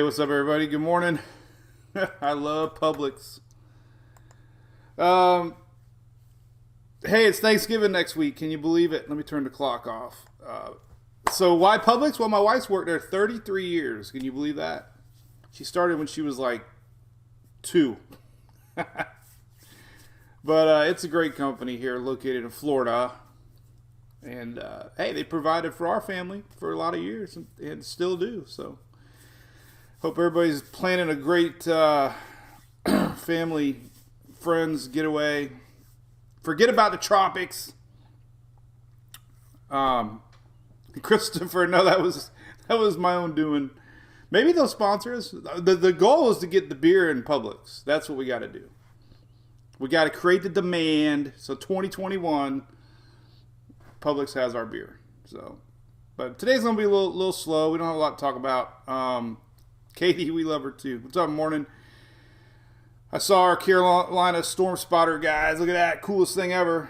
Hey, what's up, everybody? Good morning. I love Publix. Hey, it's Thanksgiving next week. Can you believe it? Let me turn the clock off. So why Publix? Well, my wife's worked there 33 years. Can you believe that? She started when she was like 2. But it's a great company here located in Florida. And hey, they provided for our family for a lot of years and still do. So hope everybody's planning a great family, friends getaway. Forget about the tropics. Christopher, no, that was my own doing. Maybe they'll sponsor us. The goal is to get the beer in Publix. That's what we got to do. We got to create the demand. So 2021, Publix has our beer. So, but today's gonna be a little slow. We don't have a lot to talk about. Katie, we love her too. What's up, morning? I saw our Carolina storm spotter guys. Look at that, coolest thing ever.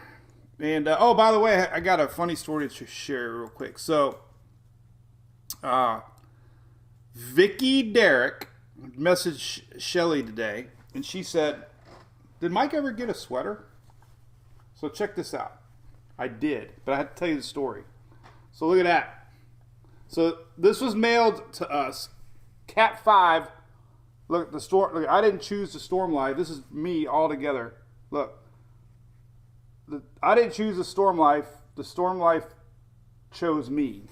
And oh, by the way, I got a funny story to share real quick. So, Vicky Derrick messaged Shelly today, and she said, "Did Mike ever get a sweater?" So check this out. I did, but I had to tell you the story. So look at that. So this was mailed to us. Cat 5. Look at the storm. Look, I didn't choose the Storm Life. This is me all together. Look. I didn't choose the Storm Life. The Storm Life chose me.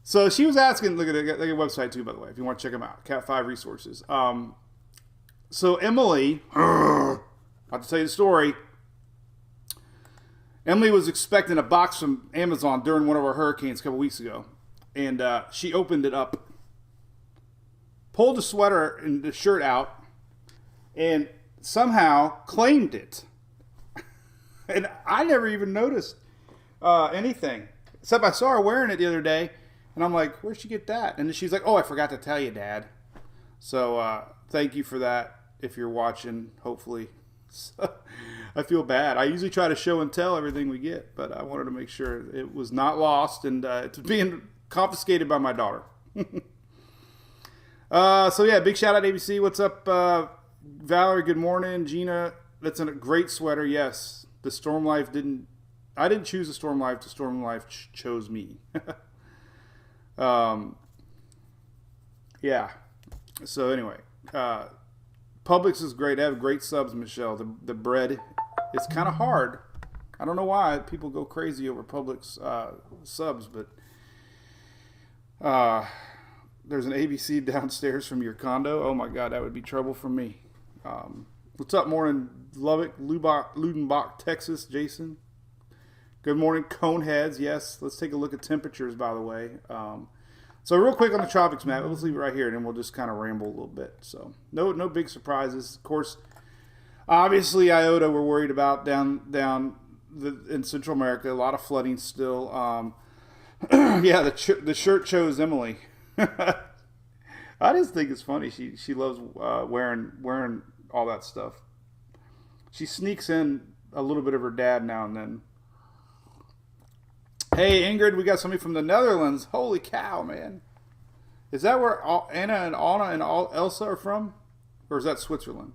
So she was asking, look at the website too, by the way, if you want to check them out. Cat 5 resources. So Emily, I'll have to tell you the story. Emily was expecting a box from Amazon during one of our hurricanes a couple weeks ago. And she opened it up, pulled the sweater and the shirt out, and somehow claimed it. And I never even noticed anything. Except I saw her wearing it the other day, and I'm like, where'd she get that? And she's like, oh, I forgot to tell you, Dad. So thank you for that, if you're watching, hopefully. So, I feel bad. I usually try to show and tell everything we get, but I wanted to make sure it was not lost, and it's being confiscated by my daughter. So yeah, big shout out to ABC. What's up, Valerie? Good morning, Gina. That's a great sweater. Yes, the Storm Life I didn't choose the Storm Life. The Storm Life chose me. Yeah. So anyway, Publix is great. They have great subs, Michelle. The bread, it's kind of hard. I don't know why people go crazy over Publix subs, but there's an ABC downstairs from your condo. Oh my God, that would be trouble for me. What's up, morning, Lubbock, Ludenbach, Texas, Jason. Good morning, Coneheads. Yes, let's take a look at temperatures, by the way. So real quick on the tropics map, let's leave it right here, and then we'll just kind of ramble a little bit. So no big surprises. Of course, obviously Iota we're worried about down in Central America. A lot of flooding still. Yeah, the shirt chose Emily. I just think it's funny. She loves wearing all that stuff. She sneaks in a little bit of her dad now and then. Hey, Ingrid, we got somebody from the Netherlands. Holy cow, man. Is that where Anna and Elsa are from? Or is that Switzerland?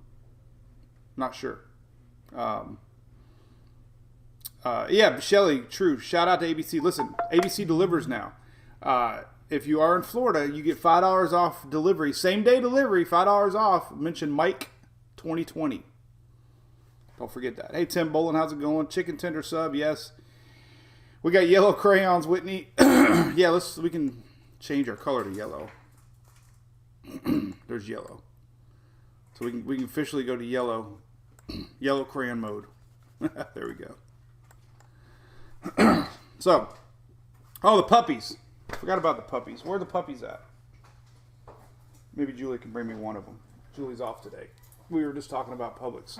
Not sure. Yeah, Shelly, true. Shout out to ABC. Listen, ABC delivers now. If you are in Florida, you get $5 off delivery. Same day delivery, $5 off. Mention Mike 2020. Don't forget that. Hey, Tim Bolin, how's it going? Chicken tender sub, yes. We got yellow crayons, Whitney. Yeah, we can change our color to yellow. There's yellow. So we can officially go to yellow crayon mode. There we go. So, the puppies. Forgot about the puppies. Where are the puppies at? Maybe Julie can bring me one of them. Julie's off today. We were just talking about Publix.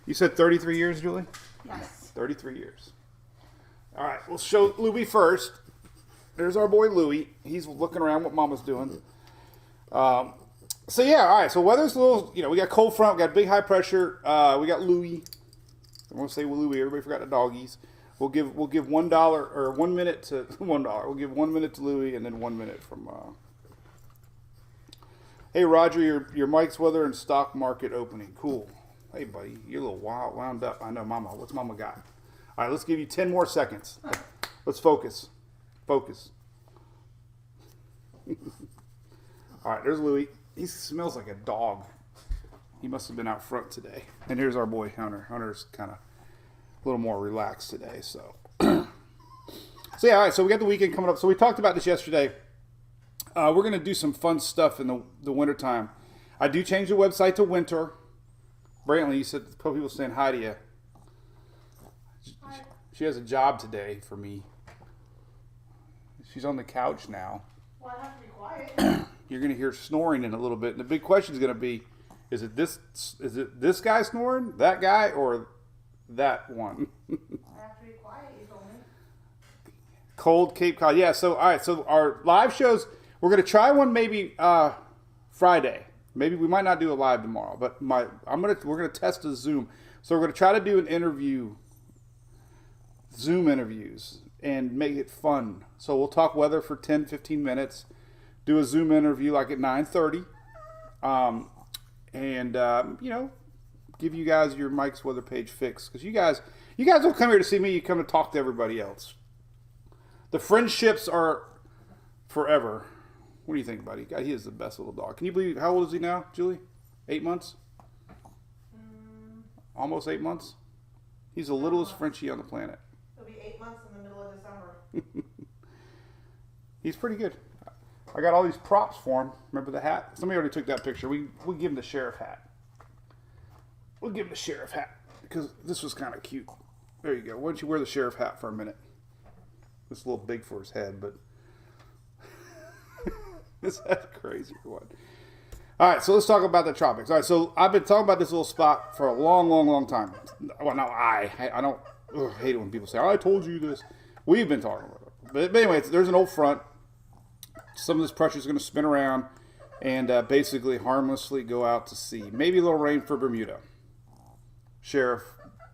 You said 33 years, Julie? Yes. 33 years. All right, we'll show Louie first. There's our boy Louie. He's looking around what Mama's doing. So yeah, all right. So weather's a little, we got cold front, we got big high pressure. We got Louie. I want to say Louie. Everybody forgot the doggies. We'll give $1 or 1 minute to $1. We'll give 1 minute to Louie and then 1 minute from Hey, Roger, your Mike's weather and stock market opening. Cool. Hey, buddy, you're a little wound up. I know, Mama. What's Mama got? All right, let's give you 10 more seconds. Let's focus. Focus. All right, there's Louie. He smells like a dog. He must have been out front today. And here's our boy, Hunter. Hunter's kind of a little more relaxed today, so. So, yeah, all right, so we got the weekend coming up. So we talked about this yesterday. We're going to do some fun stuff in the wintertime. I do change the website to winter. Brantley, you said people saying hi to you. Hi. She has a job today for me. She's on the couch now. Well, I have to be quiet. You're going to hear snoring in a little bit. And the big question is going to be, is it this guy snoring, that guy, or that one? I have to be quiet, you told me. Cold Cape Cod. Yeah, so all right, so our live shows, we're going to try one maybe Friday. Maybe we might not do a live tomorrow, but we're going to test a Zoom. So we're going to try to do an interview, Zoom interviews, and make it fun. So we'll talk weather for 10, 15 minutes, do a Zoom interview like at 9:30, and give you guys your Mike's weather page fixed, because you guys don't come here to see me. You come to talk to everybody else. The friendships are forever. What do you think, buddy? God, he is the best little dog. Can you believe, how old is he now, Julie? 8 months? Almost 8 months? He's the littlest Frenchie on the planet. It'll be 8 months in the middle of December. He's pretty good. I got all these props for him. Remember the hat? Somebody already took that picture. We'll give him the sheriff hat. We'll give him the sheriff hat, because this was kind of cute. There you go. Why don't you wear the sheriff hat for a minute? It's a little big for his head, but this head's crazy or what? All right, so let's talk about the tropics. All right, so I've been talking about this little spot for a long, long, long time. Well, no, I don't hate it when people say, "I told you this." We've been talking about it. But anyway, there's an old front. Some of this pressure is going to spin around and basically harmlessly go out to sea. Maybe a little rain for Bermuda. Sheriff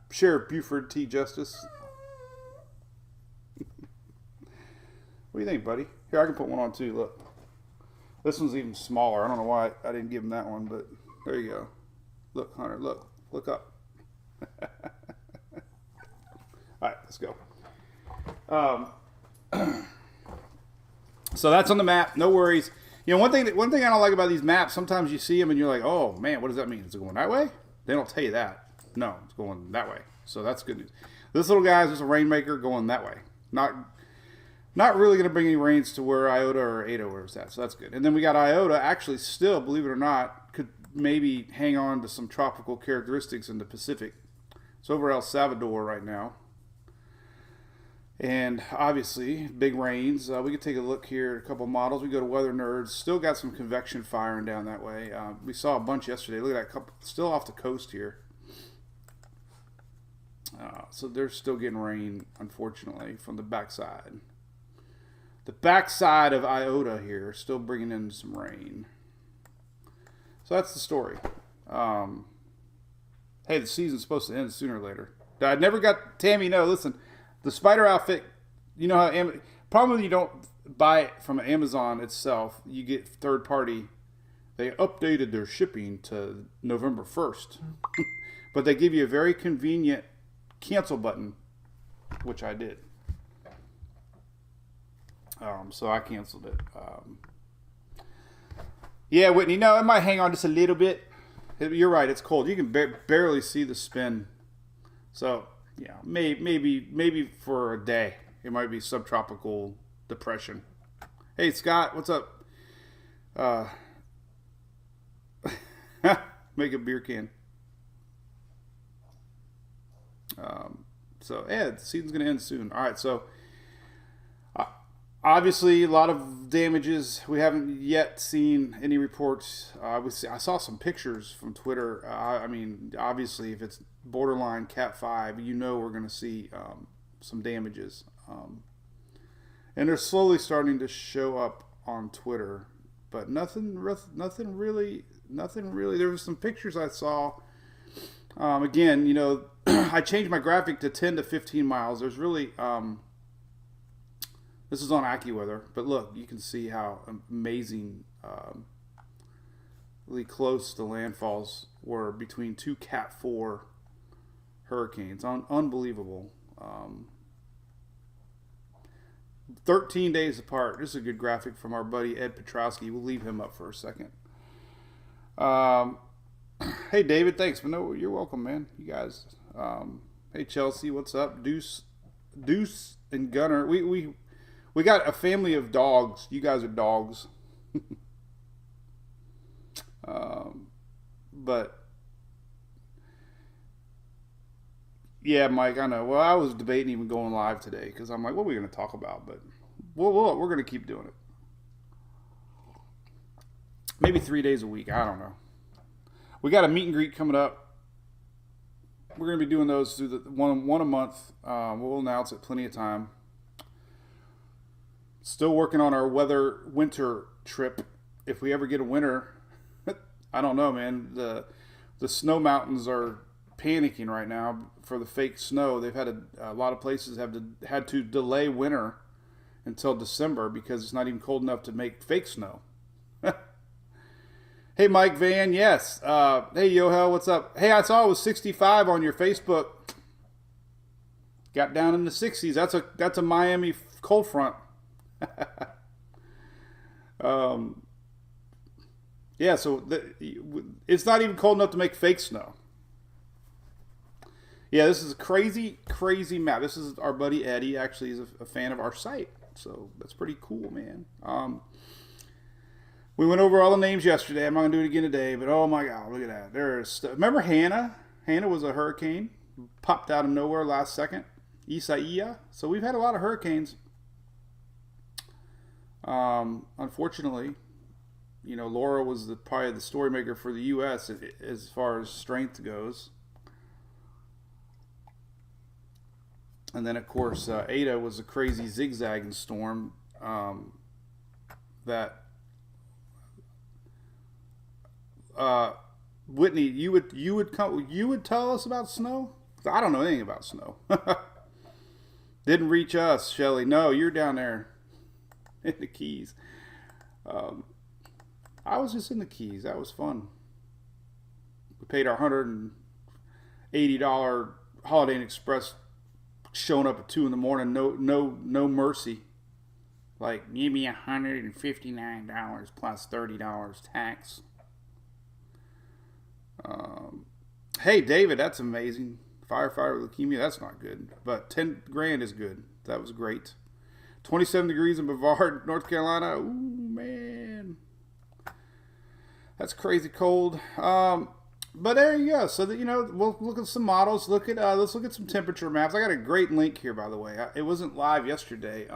Buford T. Justice. What do you think, buddy? Here, I can put one on too. Look. This one's even smaller. I don't know why I didn't give him that one, but there you go. Look, Hunter, look. Look up. All right, let's go. So that's on the map. No worries. One thing I don't like about these maps, sometimes you see them and you're like, oh, man, what does that mean? Is it going that way? They don't tell you that. No, it's going that way. So that's good news. This little guy is just a rainmaker going that way. Not really going to bring any rains to where Iota or Ada was at, so that's good. And then we got Iota, actually still, believe it or not, could maybe hang on to some tropical characteristics in the Pacific. It's over El Salvador right now. And obviously, big rains. We could take a look here at a couple models. We go to Weather Nerds. Still got some convection firing down that way. We saw a bunch yesterday. Look at that couple, still off the coast here. So they're still getting rain, unfortunately, from the backside. The backside of Iota here, still bringing in some rain. So that's the story. Hey, the season's supposed to end sooner or later. I never got Tammy. No, listen, the spider outfit. You know how problem you don't buy it from Amazon itself. You get third party. They updated their shipping to November 1st, but they give you a very convenient cancel button, which I did. So I canceled it. Yeah, Whitney. No, it might hang on just a little bit. You're right. It's cold. You can barely see the spin. So yeah, maybe for a day. It might be subtropical depression. Hey, Scott, what's up? Make a beer can. So yeah, the season's gonna end soon. All right, so. Obviously, a lot of damages. We haven't yet seen any reports. I saw some pictures from Twitter. I mean, obviously, if it's borderline Cat 5, we're going to see some damages. And they're slowly starting to show up on Twitter, but nothing really. There were some pictures I saw. Again, I changed my graphic to 10 to 15 miles. There's really. This is on AccuWeather, but look, you can see how amazing close to landfalls were between two Cat 4 hurricanes. Unbelievable. 13 days apart. This is a good graphic from our buddy Ed Petrowski. We'll leave him up for a second. Hey, David, thanks. But no, you're welcome, man. You guys. Hey, Chelsea, what's up? Deuce, and Gunner. We got a family of dogs. You guys are dogs. But yeah, Mike, I know. Well, I was debating even going live today because I'm like, what are we going to talk about? But we're going to keep doing it. Maybe 3 days a week. I don't know. We got a meet and greet coming up. We're going to be doing those through the one a month. We'll announce it plenty of time. Still working on our winter trip. If we ever get a winter, I don't know, man. The snow mountains are panicking right now for the fake snow. They've had a lot of places had to delay winter until December because it's not even cold enough to make fake snow. Hey, Mike Van, yes. Hey, Yohel, what's up? Hey, I saw it was 65 on your Facebook. Got down in the 60s. That's a Miami cold front. Yeah, so it's not even cold enough to make fake snow. Yeah, this is a crazy, crazy map. This is our buddy Eddie. Actually, is a fan of our site, so that's pretty cool, man. We went over all the names yesterday. I'm not gonna do it again today, but oh my God, look at that. Remember Hannah? Hannah was a hurricane, popped out of nowhere last second. Isaiah. So we've had a lot of hurricanes. Unfortunately, Laura was probably the story maker for the U.S. as far as strength goes. And then, of course, Ada was a crazy zigzagging storm that Whitney, you would tell us about snow? I don't know anything about snow. Didn't reach us, Shelly. No, you're down there in the Keys. I was just in the Keys. That was fun. We paid our $180 Holiday Inn Express, showing up at 2 a.m. No mercy. Like, give me $159 plus $30 tax. Hey, David, that's amazing. Firefighter with leukemia, that's not good. But 10 grand is good. That was great. 27 degrees in Brevard, North Carolina. Ooh, man. That's crazy cold. But there you go. So that, we'll look at some models. Let's look at some temperature maps. I got a great link here, by the way. It wasn't live yesterday.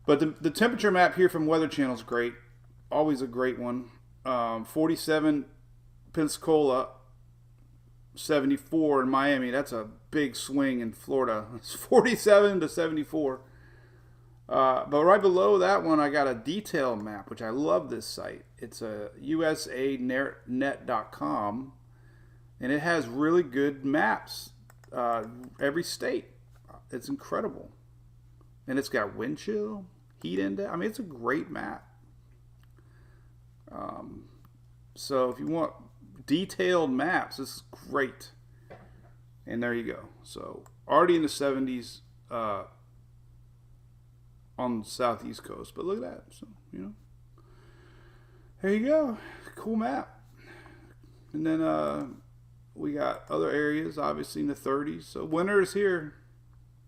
But the temperature map here from Weather Channel is great. Always a great one. 47 Pensacola, 74 in Miami. That's a big swing in Florida. It's 47 to 74. But right below that one, I got a detail map, which I love this site. It's a usanet.com, and it has really good maps. Every state. It's incredible. And it's got wind chill, heat index. I mean, it's a great map. So if you want detailed maps, this is great. And there you go. So already in the 70s on the southeast coast. But look at that. So, there you go. Cool map. And then we got other areas, obviously in the 30s. So winter is here.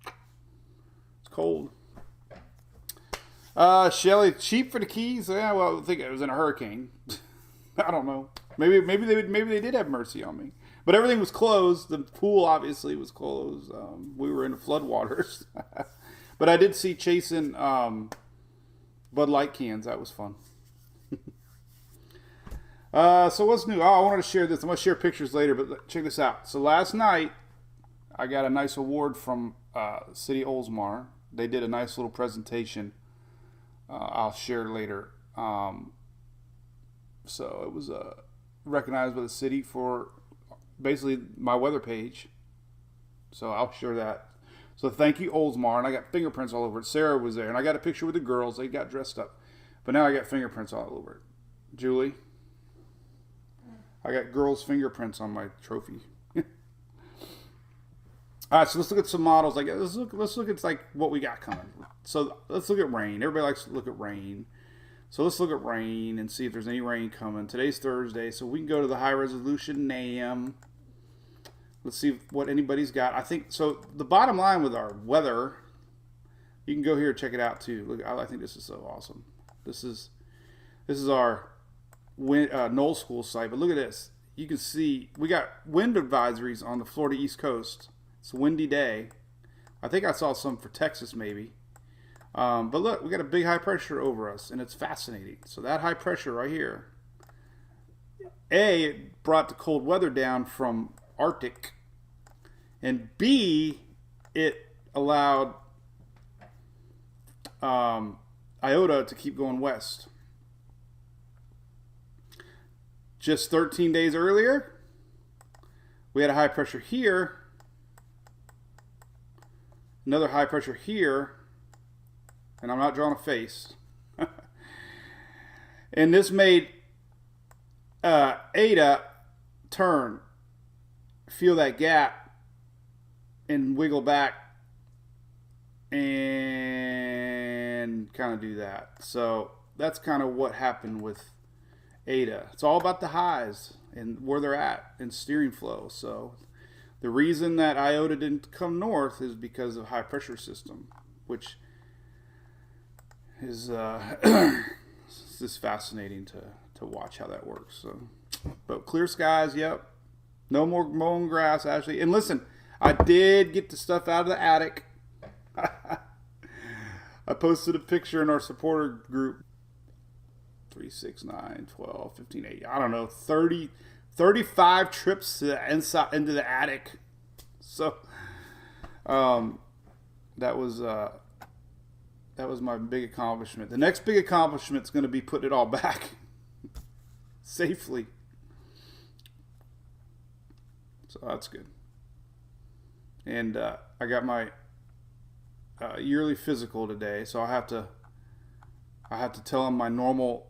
It's cold. Shelly, cheap for the Keys? Yeah, well, I think it was in a hurricane. I don't know. Maybe they did have mercy on me. But everything was closed. The pool obviously was closed. We were in the floodwaters. But I did see chasing Bud Light cans. That was fun. So what's new? I wanted to share this. I'm going to share pictures later, but check this out. So last night, I got a nice award from City Oldsmar. They did a nice little presentation. I'll share later. So it was recognized by the city for basically my weather page. So I'll share that. So thank you, Oldsmar. And I got fingerprints all over it. Sarah was there. And I got a picture with the girls. They got dressed up. But now I got fingerprints all over it. Julie. I got girls' fingerprints on my trophy. All right, so let's look at some models. Like let's look at like what we got coming. So let's look at rain. Everybody likes to look at rain. So let's look at rain and see if there's any rain coming. Today's Thursday, so we can go to the high resolution NAM. Let's see what anybody's got. I think so. The bottom line with our weather, you can go here and check it out too. Look, I think this is so awesome. This is our Knoll School site. But look at this. You can see we got wind advisories on the Florida East Coast. It's a windy day. I think I saw some for Texas maybe. But look, we got a big high pressure over us, and it's fascinating. So that high pressure right here, it brought the cold weather down from Arctic, and B, it allowed Iota to keep going west. Just 13 days earlier, we had a high pressure here, another high pressure here, and I'm not drawing a face. And this made Ada turn, feel that gap, and wiggle back, and kind of do that. So that's kind of what happened with Ada. It's all about the highs and where they're at in steering flow. So the reason that Iota didn't come north is because of high pressure system, which is it's just fascinating to watch how that works. So, but clear skies, yep. No more mowing grass, Ashley. And listen, I did get the stuff out of the attic. I posted a picture in our supporter group. 3, 6, 9, 12, 15, 8. I don't know, 35 trips to the inside into the attic. So that was my big accomplishment. The next big accomplishment is going to be putting it all back safely. So that's good. And I got my yearly physical today, so I have to tell him my normal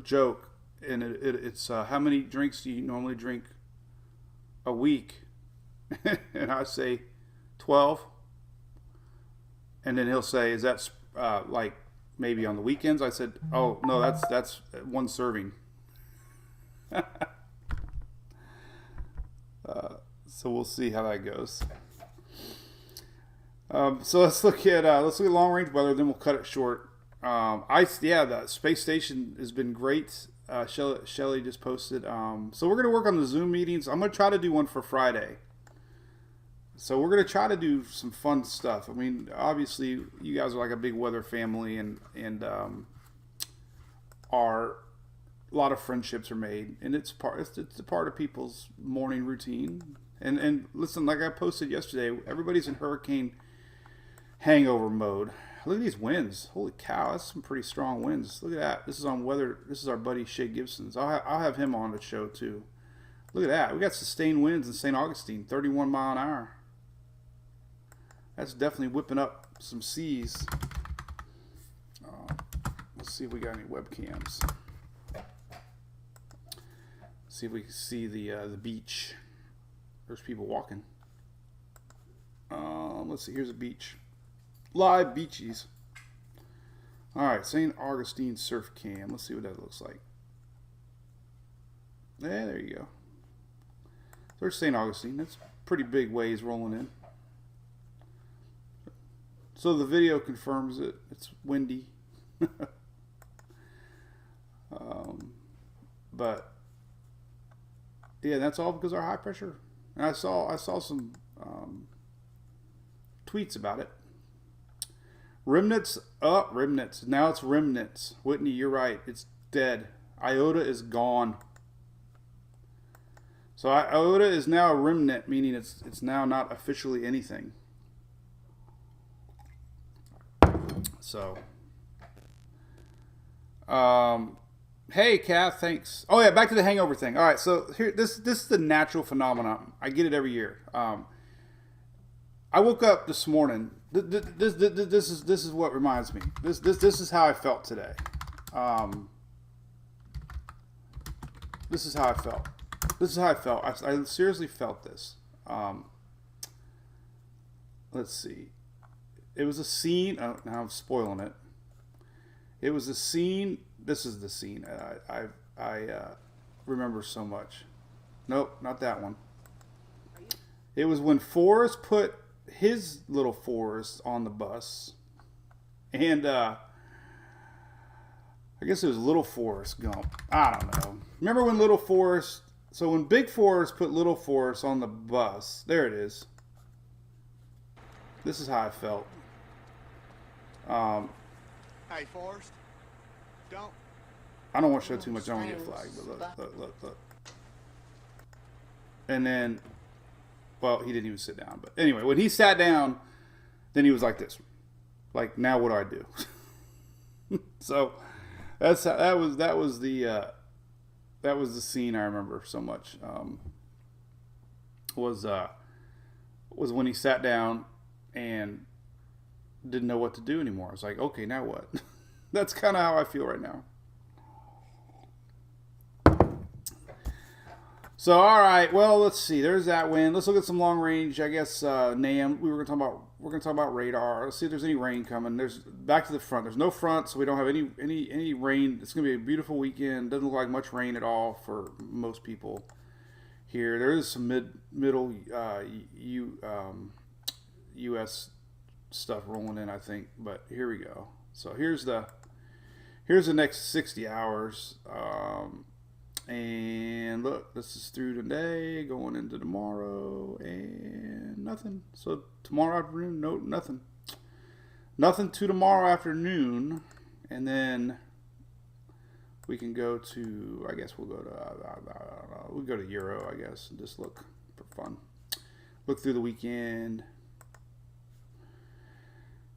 joke, and it's how many drinks do you normally drink a week? And I say 12, and then he'll say, "Is that like maybe on the weekends?" I said, "Oh no, that's one serving." So we'll see how that goes. So let's look at long range weather. Then we'll cut it short. The space station has been great. Shelly just posted. So we're gonna work on the Zoom meetings. I'm gonna try to do one for Friday. So we're gonna try to do some fun stuff. I mean, obviously, you guys are like a big weather family, and a lot of friendships are made, and it's a part of people's morning routine. And listen, like I posted yesterday, everybody's in hurricane hangover mode. Look at these winds. Holy cow, that's some pretty strong winds. Look at that. This is on weather. This is our buddy Shay Gibson's. I'll have him on the show too. Look at that. We got sustained winds in St. Augustine, 31 mile an hour. That's definitely whipping up some seas. Let's see if we got any webcams. See if we can see the beach. There's people walking. Let's see. Here's a beach. Live beaches. All right, St. Augustine surf cam. Let's see what that looks like. Yeah, there you go. There's St. Augustine. That's pretty big waves rolling in. So the video confirms it. It's windy. But yeah, that's all because of our high pressure. And I saw some tweets about it. Remnants. Now it's remnants. Whitney, you're right. It's dead. Iota is gone. So Iota is now a remnant, meaning it's now not officially anything. So, hey, Kath, thanks. Oh yeah, back to the hangover thing. All right, so here, this is the natural phenomenon. I get it every year. I woke up this morning. This is what reminds me. This is how I felt today. this is how I felt. This is how I felt. I seriously felt this. Let's see. It was a scene. Oh, now I'm spoiling it. It was a scene. This is the scene I remember so much. Nope, not that one. It was when Forrest put his little Forrest on the bus, and I guess it was Little Forrest Gump. I don't know. Remember when Little Forrest? So when Big Forrest put Little Forrest on the bus, there it is. This is how I felt. Hey, Forrest. Don't. I don't want to show too much. I don't want to get flagged. But look. And then, well, he didn't even sit down. But anyway, when he sat down, then he was like this. Like, now what do I do? So that was the scene I remember so much. Was when he sat down and didn't know what to do anymore. I was like, okay, now what? That's kind of how I feel right now. So, all right. Well, let's see. There's that win. Let's look at some long range. I guess NAM. We're gonna talk about radar. Let's see if there's any rain coming. There's back to the front. There's no front, so we don't have any rain. It's gonna be a beautiful weekend. Doesn't look like much rain at all for most people here. There is some middle U.S. stuff rolling in, I think. But here we go. So here's the next 60 hours. And look, this is through today, going into tomorrow, and nothing. So tomorrow afternoon, no, nothing. Nothing to tomorrow afternoon, and then we can go to, I guess we'll go to Euro, I guess, and just look for fun. Look through the weekend,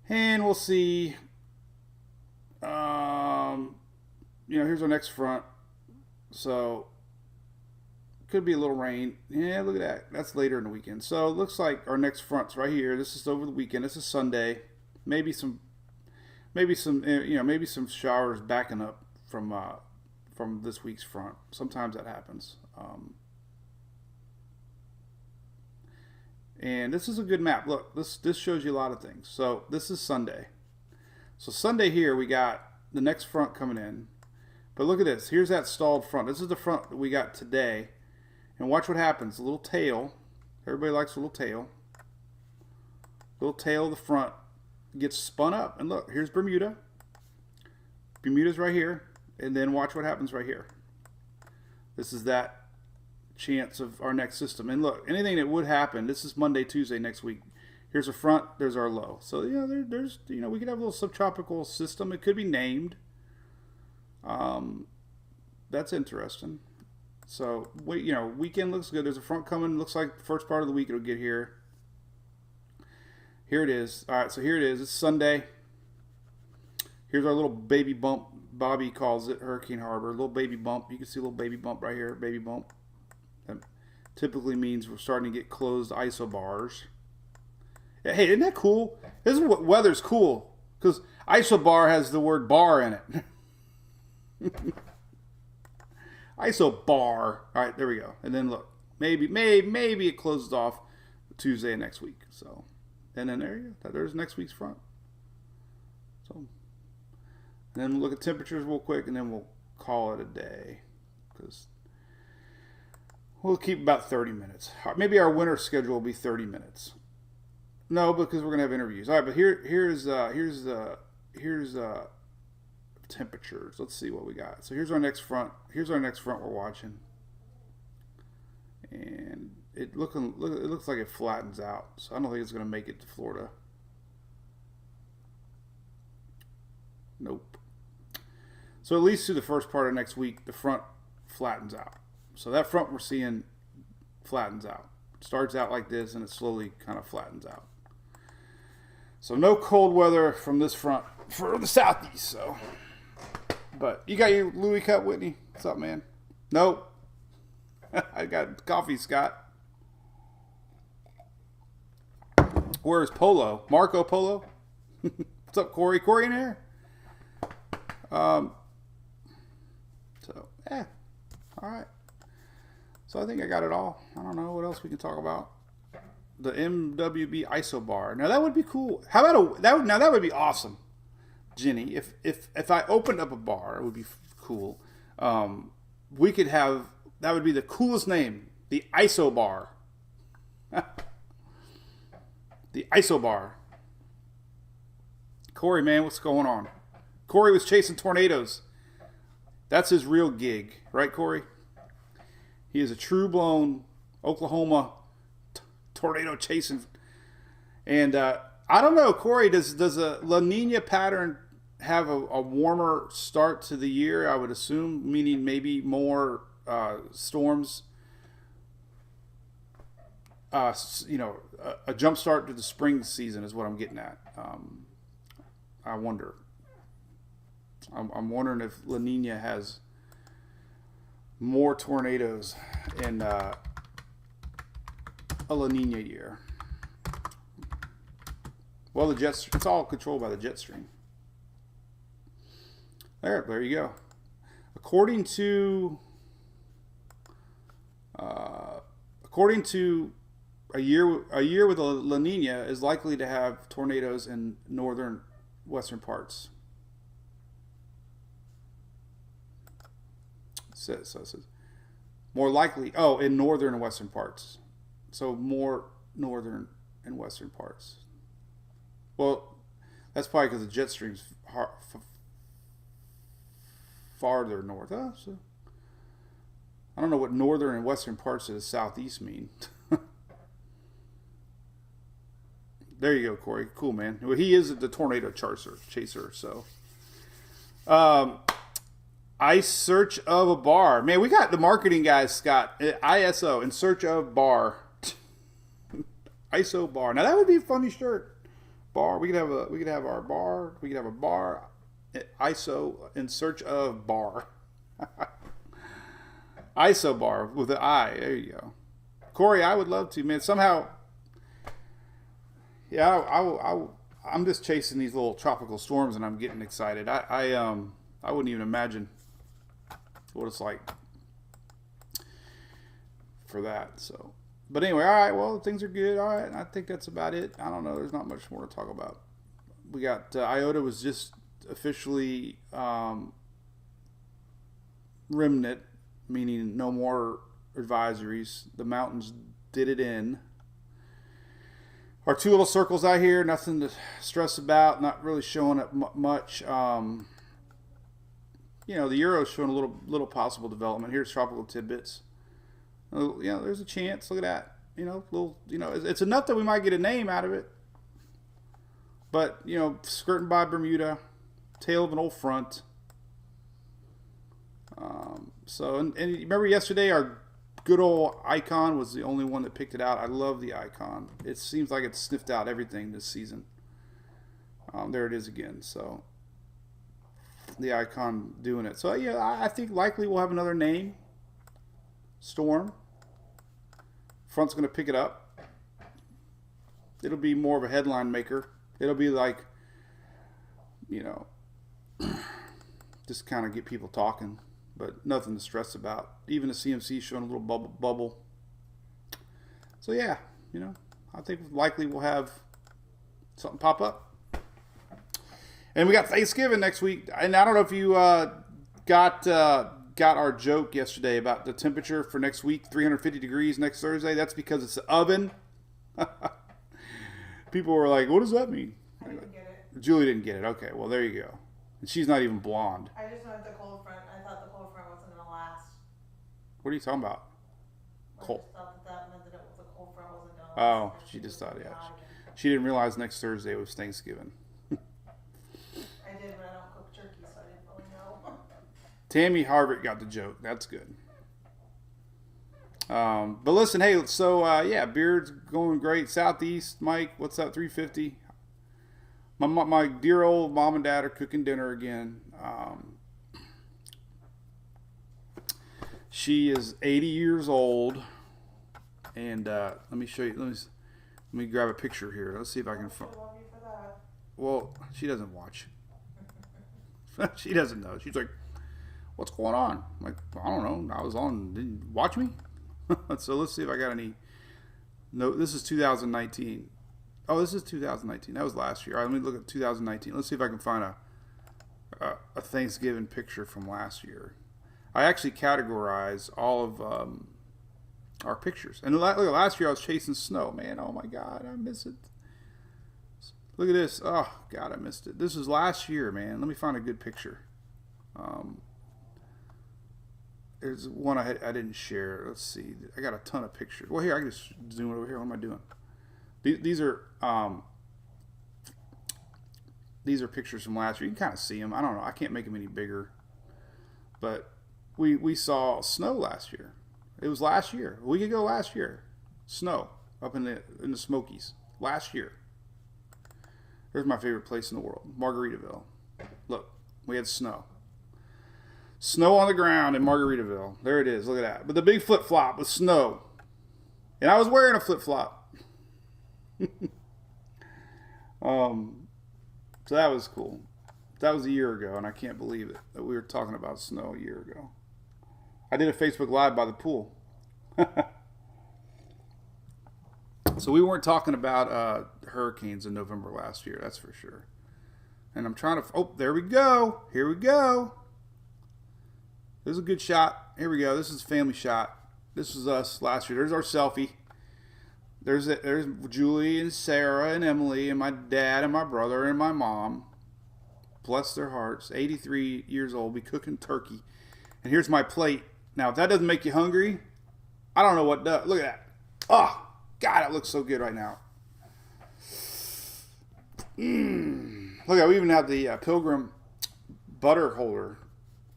and we'll see. Here's our next front. So, could be a little rain. Yeah, look at that. That's later in the weekend. So, it looks like our next front's right here. This is over the weekend. This is Sunday. Maybe some showers backing up from this week's front. Sometimes that happens. And this is a good map. Look, this shows you a lot of things. So, this is Sunday. So, Sunday here, we got the next front coming in. But look at this. Here's that stalled front. This is the front that we got today. And watch what happens. A little tail. Everybody likes a little tail. Little tail of the front gets spun up. And look, here's Bermuda. Bermuda's right here. And then watch what happens right here. This is that chance of our next system. And look, anything that would happen, this is Monday, Tuesday next week. Here's a front, there's our low. So, there's we could have a little subtropical system. It could be named. That's interesting. So, weekend looks good. There's a front coming. Looks like the first part of the week it'll get here. Here it is. All right, so here it is. It's Sunday. Here's our little baby bump. Bobby calls it Hurricane Harbor. A little baby bump. You can see a little baby bump right here. Baby bump. That typically means we're starting to get closed isobars. Hey, isn't that cool? This is what weather's cool. Because isobar has the word bar in it. ISO bar. All right, there we go. And then look, maybe it closes off Tuesday next week. So, and then there you go. There's next week's front. So, and then we'll look at temperatures real quick, and then we'll call it a day because we'll keep about 30 minutes. Maybe our winter schedule will be 30 minutes. No, because we're gonna have interviews. All right, but here's temperatures. Let's see what we got. So here's our next front. Here's our next front we're watching, and it looks like it flattens out. So I don't think it's going to make it to Florida. Nope. So at least through the first part of next week, the front flattens out. So that front we're seeing flattens out. It starts out like this, and it slowly kind of flattens out. So no cold weather from this front for the southeast. So. But you got your Louis cup, Whitney? What's up, man? Nope. I got coffee, Scott. Where's Polo? Marco Polo? What's up, Corey? Corey in there? All right. So I think I got it all. I don't know what else we can talk about. The MWB ISO bar. Now that would be cool. How about that would be awesome, Jenny. If I opened up a bar, it would be cool. We could have, that would be the coolest name, the ISO bar. The ISO bar. Corey, man, what's going on? Corey was chasing tornadoes. That's his real gig, right, Corey? He is a true-blown Oklahoma tornado chasing. And I don't know, Corey, does a La Nina pattern have a warmer start to the year, I would assume, meaning maybe more storms, a jump start to the spring season is what I'm getting at. I wonder. I'm wondering if La Nina has more tornadoes in a La Nina year. Well, it's all controlled by the jet stream. There you go. According to a year with a La Nina is likely to have tornadoes in northern western parts. So it says more likely. Oh, in northern and western parts. So more northern and western parts. Well, that's probably because the jet stream's farther north. So I don't know what northern and western parts of the southeast mean. There you go, Corey. Cool, man. Well, he is the tornado chaser. So, ice search of a bar. Man, we got the marketing guys, Scott. ISO, in search of bar. ISO bar. Now that would be a funny shirt. Bar. We could have our bar. We could have a bar. ISO in search of bar. ISO bar with an I. There you go. Corey, I would love to, man. Somehow, yeah, I'm just chasing these little tropical storms and I'm getting excited. I wouldn't even imagine what it's like for that. So, but anyway, all right. Well, things are good. All right, I think that's about it. I don't know. There's not much more to talk about. We got IOTA was just officially remnant, meaning no more advisories. The mountains did it in. Our two little circles out here, nothing to stress about, not really showing up much. The Euro's showing a little possible development. Here's tropical tidbits. There's a chance. Look at that. It's enough that we might get a name out of it. But, skirting by Bermuda, tail of an old front. And remember yesterday, our good old Icon was the only one that picked it out. I love the Icon. It seems like it's sniffed out everything this season. There it is again. So the Icon doing it. So yeah, I think likely we'll have another name. Storm. Front's going to pick it up. It'll be more of a headline maker. It'll be like, just kind of get people talking. But nothing to stress about. Even the CMC showing a little bubble. So yeah, I think likely we'll have something pop up. And we got Thanksgiving next week. And I don't know if you got our joke yesterday about the temperature for next week, 350 degrees next Thursday. That's because it's the oven. People were like, what does that mean? I didn't get it. Julie didn't get it. Okay, well, there you go. And she's not even blonde. I just went the cold front. I thought the cold front wasn't going to last. What are you talking about? I Cold. just thought that meant that the cold front wasn't going to Oh, last. she just thought, yeah. God. She didn't realize next Thursday was Thanksgiving. I did, but I don't cook turkey, so I didn't really know. Tammy Harvick got the joke. That's good. But listen, hey, so Beard's going great. Southeast, Mike, what's up? 350. My dear old mom and dad are cooking dinner again. She is 80 years old, and let me show you. Let me grab a picture here. Let's see if I can find. I love you for that. Well, she doesn't watch. She doesn't know. She's like, "What's going on?" I'm like, I don't know. I was on. Didn't you watch me? So let's see if I got any. No, this is 2019. Oh, this is 2019. That was last year. All right, let me look at 2019. Let's see if I can find a Thanksgiving picture from last year. I actually categorize all of our pictures. And look, last year I was chasing snow. Man, oh my God, I miss it. Look at this. Oh, God, I missed it. This was last year, man. Let me find a good picture. There's one I didn't share. Let's see. I got a ton of pictures. Well, here, I can just zoom it over here. What am I doing? These are pictures from last year. You can kind of see them. I don't know. I can't make them any bigger. But we saw snow last year. It was last year. A week ago last year. Snow up in the Smokies. Last year. There's my favorite place in the world. Margaritaville. Look, we had snow. Snow on the ground in Margaritaville. There it is. Look at that. But the big flip-flop with snow. And I was wearing a flip-flop. So that was cool. That was a year ago, and I can't believe it that we were talking about snow a year ago. I did a Facebook Live by the pool. So we weren't talking about hurricanes in November last year, that's for sure. And I'm trying to... Oh, there we go. Here we go. There's a good shot. Here we go. This is a family shot. This was us last year. There's our selfie. There's Julie and Sarah and Emily and my dad and my brother and my mom. Bless their hearts. 83 years old. Be cooking turkey. And here's my plate. Now, if that doesn't make you hungry, I don't know what does. Look at that. Oh, God, it looks so good right now. Look at, we even have the Pilgrim butter holder.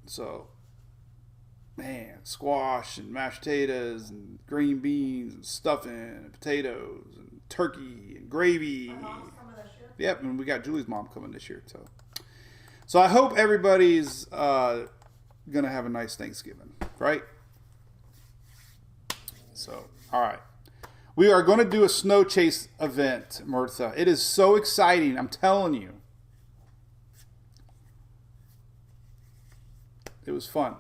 So, man, squash and mashed potatoes and green beans and stuffing and potatoes and turkey and gravy. My mom's coming this year. Yep, and we got Julie's mom coming this year, so I hope everybody's gonna have a nice Thanksgiving, right? So, all right, we are going to do a snow chase event, Mirtha. It is so exciting, I'm telling you. It was fun.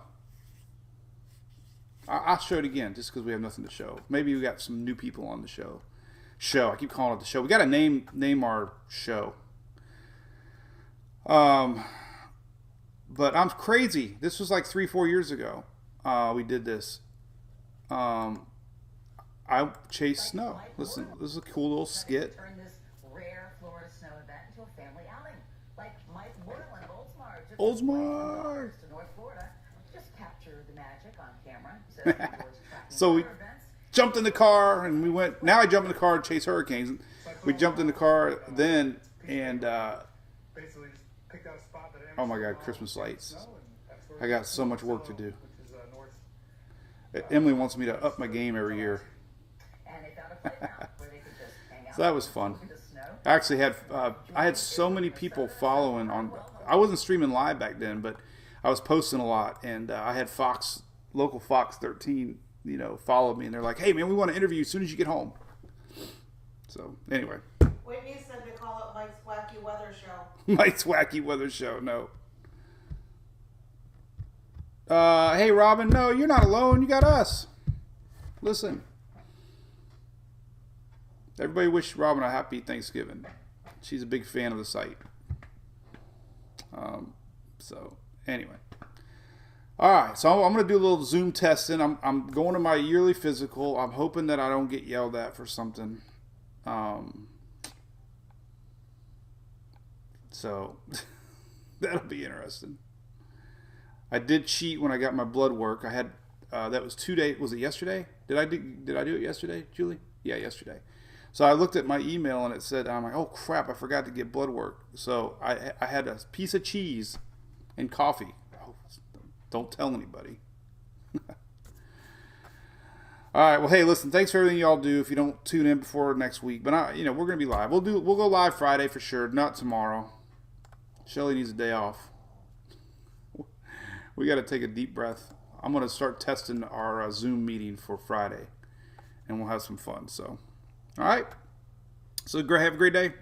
I'll show it again just because we have nothing to show. Maybe we got some new people on the show. I keep calling it the show. We got to name our show. But I'm crazy. This was like 3-4 years ago. We did this. I chased snow. Listen, this is a cool little skit. Turn this rare Florida snow event into a family outing, like Mike Whirl and Oldsmar. Oldsmar. To North Florida, just capture the magic on camera. So we jumped in the car and we went. Now I jump in the car and chase hurricanes. We jumped in the car then and oh my God, Christmas lights! I got so much work to do. Emily wants me to up my game every year. So that was fun. I actually had I had so many people following on. I wasn't streaming live back then, but I was posting a lot, and I had local Fox 13, followed me, and they're like, "Hey man, we want to interview you as soon as you get home." So anyway. Whitney said to call it Mike's Wacky Weather Show. Mike's Wacky Weather Show. No. Hey Robin, no, you're not alone. You got us. Listen. Everybody wish Robin a happy Thanksgiving. She's a big fan of the site. So anyway. All right, so I'm going to do a little Zoom testing. I'm going to my yearly physical. I'm hoping that I don't get yelled at for something. So that'll be interesting. I did cheat when I got my blood work. I had that was 2 days. Was it yesterday? Did I do it yesterday, Julie? Yeah, yesterday. So I looked at my email and it said, I'm like, oh crap, I forgot to get blood work. So I had a piece of cheese and coffee. Oh, don't tell anybody. All right. Well, hey, listen, thanks for everything y'all do. If you don't tune in before next week, but we're going to be live. We'll go live Friday for sure. Not tomorrow. Shelly needs a day off. We got to take a deep breath. I'm going to start testing our Zoom meeting for Friday, and we'll have some fun. So, all right. So have a great day.